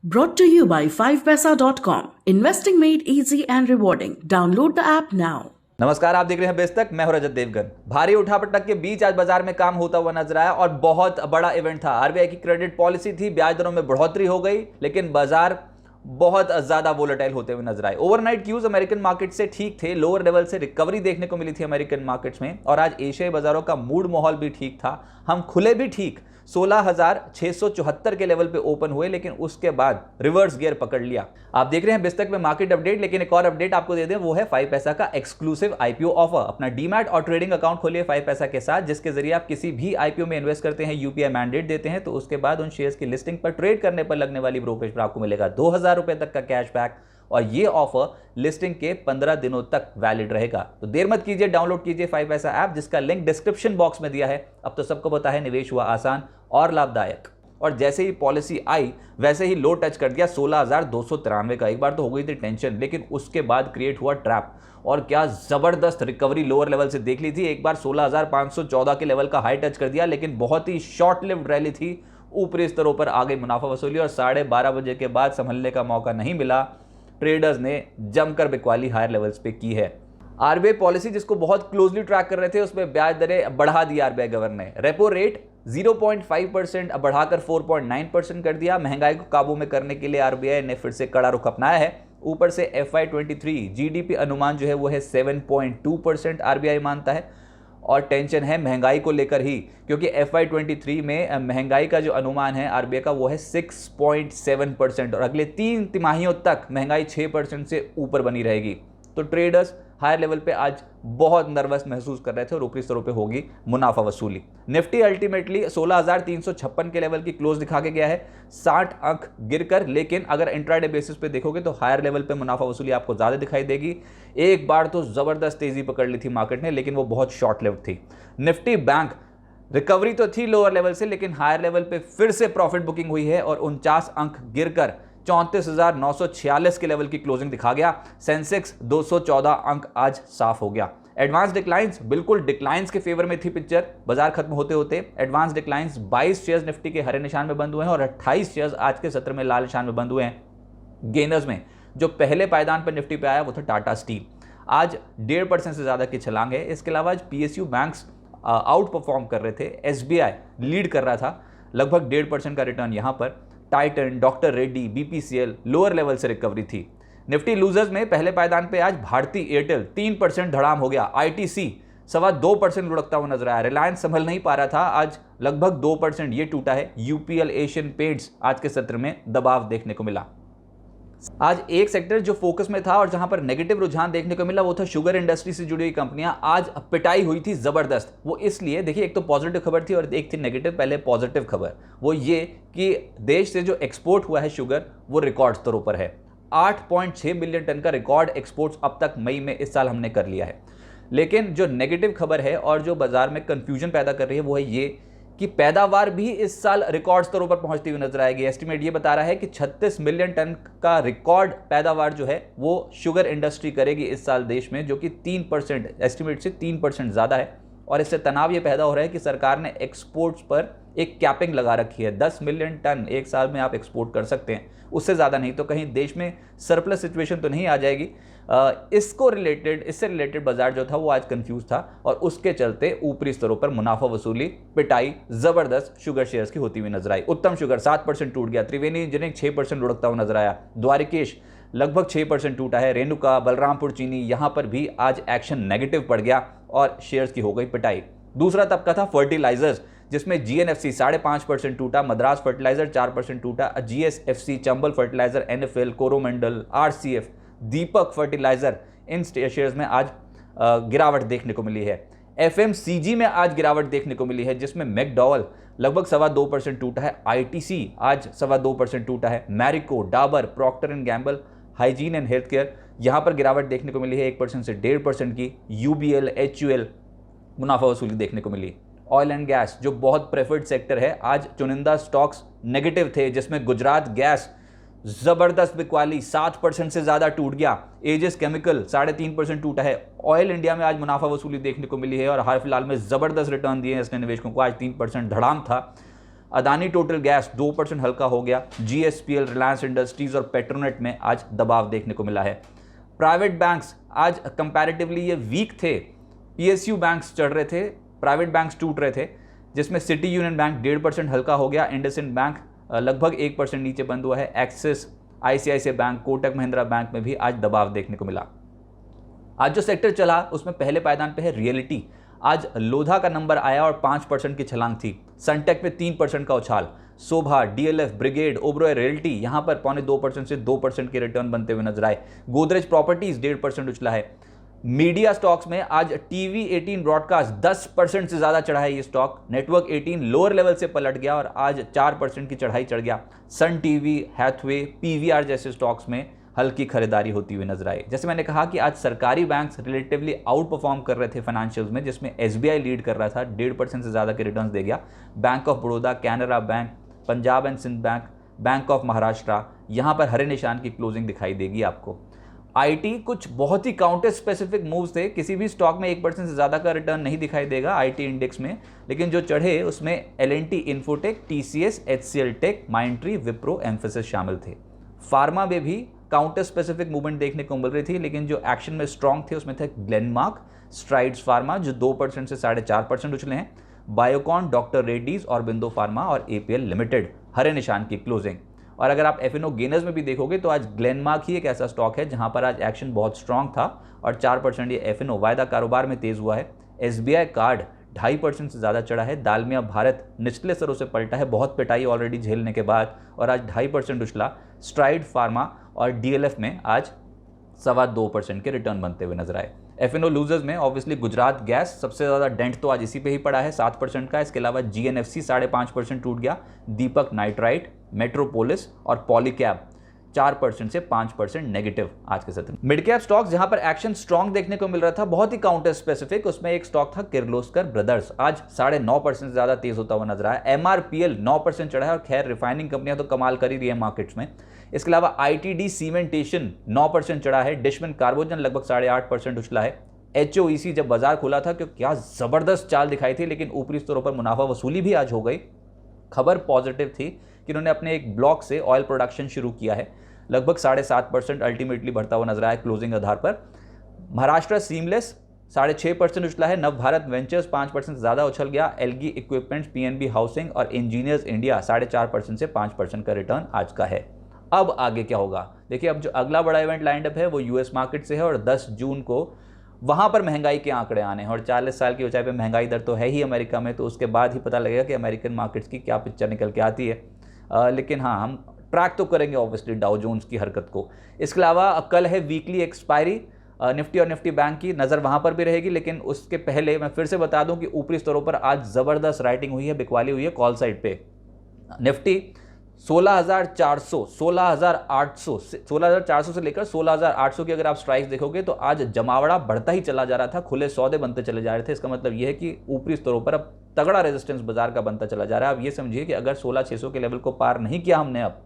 Brought to you by 5paisa.com. Investing made easy and rewarding. Download the app now. नमस्कार, आप देख रहे हैं बेस्तक। मैं हूं रजत देवगन। भारी उठापटक के बीच आज बाजार में काम होता हुआ नजर आया और बहुत बड़ा इवेंट था। आरबीआई की क्रेडिट पॉलिसी थी, ब्याज दरों में बढ़ोतरी हो गई, लेकिन बाजार बहुत ज्यादा वोलेटाइल होते हुए नजर आए। ओवरनाइट क्यूज अमेरिकन मार्केट से ठीक थे, लोअर लेवल से रिकवरी देखने को मिली थी अमेरिकन मार्केट्स में, और आज एशियाई बाजारों का मूड माहौल भी ठीक था। हम खुले भी ठीक 16,674 के लेवल पे ओपन हुए, लेकिन उसके बाद रिवर्स गियर पकड़ लिया। आप देख रहे हैं बिस्तक में मार्केट अपडेट, लेकिन एक और अपडेट आपको दे दें, वो है 5 पैसा का एक्सक्लूसिव आईपीओ ऑफर। अपना डीमैट और ट्रेडिंग अकाउंट खोलिए 5 पैसा के साथ, जिसके जरिए आप किसी भी आईपीओ में इन्वेस्ट करते हैं, यूपीआई मैंडेट देते हैं, तो उसके बाद उन शेयर्स की लिस्टिंग पर ट्रेड करने पर लगने वाली ब्रोकरेज पर आपको मिलेगा 2,000 रुपए तक का कैशबैक, और ये ऑफर लिस्टिंग के 15 दिनों तक वैलिड रहेगा। तो देर मत कीजिए, डाउनलोड कीजिए 5 पैसा ऐप, जिसका लिंक डिस्क्रिप्शन बॉक्स में दिया है। अब तो सबको पता है, निवेश हुआ आसान और लाभदायक। और जैसे ही पॉलिसी आई वैसे ही लो टच कर दिया 16,293 का। एक बार तो हो गई थी टेंशन, लेकिन उसके बाद क्रिएट हुआ ट्रैप, और क्या जबरदस्त रिकवरी लोअर लेवल से देख ली थी। एक बार 16,514 के लेवल का हाई टच कर दिया, लेकिन बहुत ही शॉर्ट लिव्ड रैली थी। ऊपरी स्तरों पर आगे मुनाफा वसूली, और 12:30 बजे के बाद संभलने का मौका नहीं मिला। ट्रेडर्स ने जमकर बिकवाली हायर लेवल्स पे की है। आरबीआई पॉलिसी जिसको बहुत क्लोजली ट्रैक कर रहे थे, उसमें ब्याज दरें बढ़ा दी आरबीआई गवर्नर ने। रेपो रेट 0.5% बढ़ाकर 4.9% कर दिया। महंगाई को काबू में करने के लिए आरबीआई ने फिर से कड़ा रुख अपनाया है। ऊपर से FY23 जीडीपी अनुमान जो है वो है 7.2% आरबीआई मानता है, और टेंशन है महंगाई को लेकर ही, क्योंकि FY23 में महंगाई का जो अनुमान है आरबीआई का वो है 6.7%, और अगले 3 तिमाहियों तक महंगाई 6% से ऊपर बनी रहेगी। तो ट्रेडर्स हायर लेवल पे आज बहुत नर्वस महसूस कर रहे थे, और ऊपरी स्तरों पे होगी मुनाफा वसूली। निफ्टी अल्टीमेटली 16,356 के लेवल की क्लोज दिखा के गया है, 60 अंक गिरकर, लेकिन अगर इंट्राडे बेसिस पे देखोगे तो हायर लेवल पे मुनाफा वसूली आपको ज्यादा दिखाई देगी। एक बार तो जबरदस्त तेजी पकड़ ली थी मार्केट ने, लेकिन वो बहुत शॉर्ट लिव्ड थी। निफ्टी बैंक रिकवरी तो थी लोअर लेवल से, लेकिन हायर लेवल पे फिर से प्रॉफिट बुकिंग हुई है, और 49 अंक गिरकर 34,946 के लेवल की क्लोजिंग दिखा गया। सेंसेक्स 214 अंक आज साफ हो गया। एडवांस डिक्लाइंस बिल्कुल डिक्लाइंस के फेवर में थी पिक्चर। बाजार खत्म होते होते एडवांस डिक्लाइंस 22 शेयर्स निफ्टी के हरे निशान में बंद हुए हैं, और 28 शेयर्स आज के सत्र में लाल निशान में बंद हुए हैं। गेनर्स में जो पहले पायदान पर निफ्टी पे आया वो था टाटा स्टील, आज 1.5% से ज्यादा की छलांग है। इसके अलावा आज पीएसयू बैंक्स आउट परफॉर्म कर रहे थे, एसबीआई लीड कर रहा था, लगभग 1.5% का रिटर्न यहां पर। Titan, doctor Reddy, BPCL lower level से रिकवरी थी। निफ्टी लूजर्स में पहले पायदान पे आज भारती एयरटेल 3% धड़ाम हो गया। आईटीसी 2.25% लुढ़कता हुआ नजर आया। रिलायंस संभल नहीं पा रहा था, आज लगभग 2% ये टूटा है। यूपीएल, एशियन पेंट्स आज के सत्र में दबाव देखने को मिला। आज एक सेक्टर जो फोकस में था और जहां पर नेगेटिव रुझान देखने को मिला वो था शुगर इंडस्ट्री से जुड़ी हुई कंपनियां। आज पिटाई हुई थी जबरदस्त। वो इसलिए, देखिए, एक तो पॉजिटिव खबर थी और एक थी नेगेटिव। पहले पॉजिटिव खबर वो ये कि देश से जो एक्सपोर्ट हुआ है शुगर वो रिकॉर्ड स्तरों पर है। 8.6 बिलियन टन का रिकॉर्ड एक्सपोर्ट्स अब तक मई में इस साल हमने कर लिया है। लेकिन जो नेगेटिव खबर है और जो बाजार में कंफ्यूजन पैदा कर रही है वो है ये कि पैदावार भी इस साल रिकॉर्ड स्तरों पर पहुंचती हुई नजर आएगी। एस्टिमेट ये बता रहा है कि 36 मिलियन टन का रिकॉर्ड पैदावार जो है वो शुगर इंडस्ट्री करेगी इस साल देश में, जो कि 3% एस्टिमेट से 3% ज्यादा है। और इससे तनाव ये पैदा हो रहा है कि सरकार ने एक्सपोर्ट्स पर एक कैपिंग लगा रखी है। 10 मिलियन टन एक साल में आप एक्सपोर्ट कर सकते हैं, उससे ज़्यादा नहीं। तो कहीं देश में सरप्लस सिचुएशन तो नहीं आ जाएगी। इससे रिलेटेड बाजार जो था वो आज कंफ्यूज था, और उसके चलते ऊपरी स्तरों पर मुनाफा वसूली, पिटाई जबरदस्त शुगर शेयर्स की होती हुई नजर आई। उत्तम शुगर 7% टूट गया। त्रिवेणी इंजीनियरिंग 6% लुढ़कता हुआ नजर आया। द्वारिकेश लगभग 6% टूटा है। रेणुका, बलरामपुर चीनी, यहां पर भी आज एक्शन नेगेटिव पड़ गया और शेयर्स की हो गई पिटाई। दूसरा तबका था फर्टिलाइजर्स, जिसमें जीएनएफसी 5.5% टूटा, मद्रास फर्टिलाइजर 4% टूटा, GSFC, Chambal fertilizer, NFL, Coromandel, RCF, Deepak fertilizer, इन शेयर्स में आज गिरावट देखने को मिली है। एफएमसीजी में आज गिरावट देखने को मिली है, जिसमें मैकडॉवल लगभग 2.25% टूटा है। आईटीसी आज 2.25% टूटा है। Marico, Dabur, Procter and Gamble, Hygiene and Health Care, यहां पर गिरावट देखने को मिली है 1% से 1.5% की। यूबीएल, एचयूएल मुनाफा वसूली देखने को मिली। ऑयल एंड गैस जो बहुत प्रेफर्ड सेक्टर है, आज चुनिंदा स्टॉक्स नेगेटिव थे, जिसमें गुजरात गैस जबरदस्त बिकवाली 7% से ज्यादा टूट गया। एजिस केमिकल 3.5% टूटा है। ऑयल इंडिया में आज मुनाफा वसूली देखने को मिली है और हाल फिलहाल में जबरदस्त रिटर्न दिए हैं इसने निवेशकों को, आज 3% धड़ाम था। अदानी टोटल गैस 2% हल्का हो गया। जीएसपीएल, रिलायंस इंडस्ट्रीज और पेट्रोनेट में आज दबाव देखने को मिला है। प्राइवेट बैंक्स आज कंपैरेटिवली ये वीक थे। पीएसयू बैंक्स चढ़ रहे थे, प्राइवेट बैंक्स टूट रहे थे, जिसमें सिटी यूनियन बैंक 1.5% हल्का हो गया। इंडसइंड बैंक लगभग 1% नीचे बंद हुआ है। Axis, ICICI bank, Kotak Mahindra bank में भी आज दबाव देखने को मिला। आज जो सेक्टर चला उसमें पहले पायदान पे है रियलिटी। आज लोधा का नंबर आया और 5% की छलांग थी। सनटेक में 3% का उछाल। शोभा, डीएलएफ, ब्रिगेड, ओबरॉय रियल्टी यहां पर 0.25% से 2% के रिटर्न बनते हुए नजर आए। गोदरेज प्रॉपर्टीज 1.5% उछला है। मीडिया स्टॉक्स में आज टीवी 18 ब्रॉडकास्ट 10% से ज्यादा चढ़ा है ये स्टॉक। नेटवर्क 18 लोअर लेवल से पलट गया और आज 4% की चढ़ाई चढ़ गया। सन टीवी, हैथवे, पीवीआर जैसे स्टॉक्स में हल्की खरीदारी होती हुई नजर आई। जैसे मैंने कहा कि आज सरकारी बैंक्स रिलेटिवली आउट परफॉर्म कर रहे थे फाइनेंशियल्स में, जिसमें एसबीआई लीड कर रहा था, 1.5% से ज्यादा के रिटर्न्स दे गया। Bank of Baroda, Canara Bank, Punjab and Sind Bank, Bank of Maharashtra, यहां पर हरे निशान की क्लोजिंग दिखाई देगी आपको। आईटी कुछ बहुत ही काउंटर स्पेसिफिक मूव्स थे। किसी भी स्टॉक में 1% से ज्यादा का रिटर्न नहीं दिखाई देगा आईटी इंडेक्स में, लेकिन जो चढ़े उसमें LNT Infotech, TCS, HCL Tech, Mindtree, Wipro, Mphasis शामिल थे। फार्मा में भी काउंटर स्पेसिफिक मूवमेंट देखने को मिल रही थी, लेकिन जो एक्शन में स्ट्रांग थे उसमें थे ग्लेनमार्क, स्ट्राइड्स फार्मा जो 2% से 4.5% उछले हैं, Biocon, doctor Reddy's, Aurobindo pharma और एपीएल लिमिटेड हरे निशान की क्लोजिंग। और अगर आप एफएनओ गेनर्स में भी देखोगे तो आज ग्लेनमार्क ही एक ऐसा स्टॉक है जहां पर आज एक्शन बहुत स्ट्रांग था और 4% ये एफएनओ वायदा कारोबार में तेज हुआ है। एसबीआई कार्ड 2.5% से ज़्यादा चढ़ा है। दालमिया भारत निचले स्तरों से पलटा है, बहुत पिटाई ऑलरेडी झेलने के बाद, और आज 2.5% उछला। स्ट्राइड फार्मा और डीएलएफ में आज 2.25% के रिटर्न बनते हुए नजर आए। एफएनओ लूजर्स में ऑब्वियसली गुजरात गैस सबसे ज़्यादा डेंट तो आज इसी पे ही पड़ा है 7% का। इसके अलावा जीएनएफसी 5.5% टूट गया। दीपक नाइट्राइट, मेट्रोपोलिस और पॉलीकैब 4% से 5% नेगेटिव आज के सत्र में। मिड कैप स्टॉक्स जहां पर एक्शन स्ट्रांग देखने को मिल रहा था, बहुत ही काउंटर स्पेसिफिक, उसमें एक स्टॉक था किर्लोस्कर ब्रदर्स, आज 9.5% से ज्यादा तेज होता हुआ नजर आया। एमआरपीएल 9% चढ़ा है, और खैर रिफाइनिंग कंपनियां तो कमाल कर ही रही है मार्केट्स में। इसके अलावा आईटीडी सीमेंटेशन 9% चढ़ा है। डिशमन कार्बोजन लगभग 8.5% उछला है। एचओईसी जब बाजार खुला था कि क्या जबरदस्त चाल दिखाई थी, लेकिन ऊपरी स्तरों पर मुनाफा वसूली भी आज हो गई। खबर पॉजिटिव थी कि उन्होंने अपने एक ब्लॉक से ऑयल प्रोडक्शन शुरू किया है, लगभग 7.5% अल्टीमेटली बढ़ता हुआ नजर आया क्लोजिंग आधार पर। महाराष्ट्र सीमलेस 6.5% उछला है। नव भारत वेंचर्स 5% से ज्यादा उछल गया। एलगी इक्विपमेंट्स, पीएनबी हाउसिंग और इंजीनियर्स इंडिया 4.5% से 5% का रिटर्न आज का है। अब आगे क्या होगा देखिए, अब जो अगला बड़ा इवेंट लाइंड अप है वो यूएस मार्केट से है, और 10 जून को वहां पर महंगाई के आंकड़े आने हैं, और 40 साल की ऊंचाई पे महंगाई दर तो है ही अमेरिका में, तो उसके बाद ही पता लगेगा कि अमेरिकन मार्केट्स की क्या पिक्चर निकल के आती है। लेकिन हाँ, हम ट्रैक तो करेंगे ऑब्वियसली डाउ जोन्स की हरकत को। इसके अलावा कल है वीकली एक्सपायरी निफ्टी और निफ्टी बैंक की, नज़र वहाँ पर भी रहेगी। लेकिन उसके पहले मैं फिर से बता दूं कि ऊपरी स्तरों पर आज ज़बरदस्त राइटिंग हुई है, बिकवाली हुई है कॉल साइड पे। निफ्टी 16,400, 16,800, 16,400 से लेकर 16,800 की अगर आप स्ट्राइक्स देखोगे तो आज जमावड़ा बढ़ता ही चला जा रहा था, खुले सौदे बनते चले जा रहे थे। इसका मतलब यह है कि ऊपरी स्तरों पर अब तगड़ा रेजिस्टेंस बाजार का बनता चला जा रहा है। अब ये समझिए कि अगर 16,600 के लेवल को पार नहीं किया हमने अब,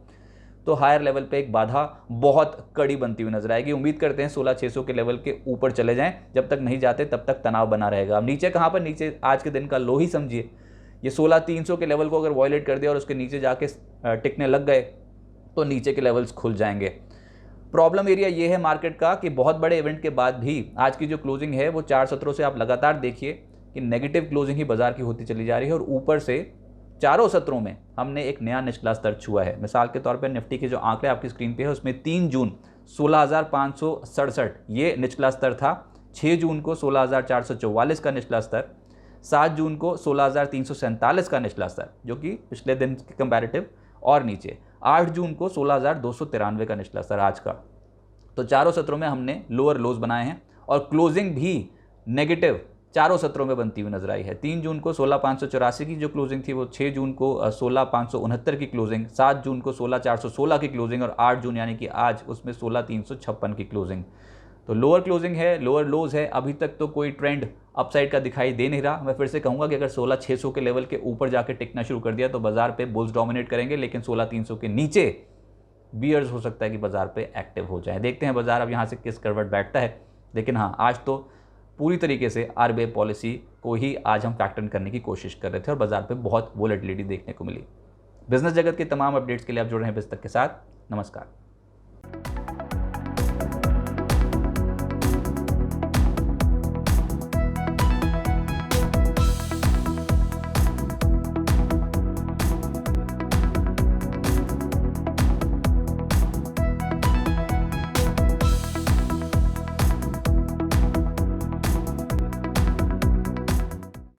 तो हायर लेवल पे एक बाधा बहुत कड़ी बनती हुई नजर आएगी। उम्मीद करते हैं 16,600 के लेवल के ऊपर चले जाएं, जब तक नहीं जाते तब तक तनाव बना रहेगा। अब नीचे कहाँ पर, नीचे आज के दिन का लो ही समझिए। ये 16,300 के लेवल को अगर वॉयलेट कर दिया और उसके नीचे जाके टिकने लग गए तो नीचे के लेवल्स खुल जाएंगे। प्रॉब्लम एरिया ये है मार्केट का कि बहुत बड़े इवेंट के बाद भी आज की जो क्लोजिंग है वो 4 सत्रों से आप लगातार देखिए कि नेगेटिव क्लोजिंग ही बाजार की होती चली जा रही है, और ऊपर से चारों सत्रों में हमने एक नया निचला स्तर छुआ है। मिसाल के तौर पर निफ्टी के जो आंकड़े आपकी स्क्रीन पे है उसमें 3 जून 16,567 ये निचला स्तर था। 6 जून को 16,444 का निचला स्तर, 7 जून को 16,347 का निचला स्तर जो कि पिछले दिन के कंपैरेटिव और नीचे, 8 जून को 16,293 का निचला स्तर आज का। तो चारों सत्रों में हमने लोअर लोज बनाए हैं, और क्लोजिंग भी नेगेटिव चारों सत्रों में बनती हुई नजर आई है। 3 जून को 16,584 की जो क्लोजिंग थी वो 6 जून को 16,569 की क्लोजिंग, 7 जून को 16,416 की क्लोजिंग, और 8 जून यानी कि आज उसमें 16,356 की क्लोजिंग। तो लोअर क्लोजिंग है, लोअर लोज है। अभी तक तो कोई ट्रेंड अपसाइड का दिखाई दे नहीं रहा। मैं फिर से कहूंगा कि अगर 16,600 के लेवल के ऊपर जाके टिकना शुरू कर दिया तो बाजार पे बुल्स डोमिनेट करेंगे, लेकिन 16,300 के नीचे बियर्स हो सकता है कि बाजार पे एक्टिव हो जाए। देखते हैं बाजार अब यहाँ से किस करवट बैठता है। लेकिन हाँ, आज तो पूरी तरीके से आरबीआई पॉलिसी को ही आज हम फैक्टर इन करने की कोशिश कर रहे थे और बाजार पे बहुत वोलेटिलिटी देखने को मिली। बिजनेस जगत के तमाम अपडेट्स के लिए आप जुड़ रहे हैं बिजतक के साथ। नमस्कार।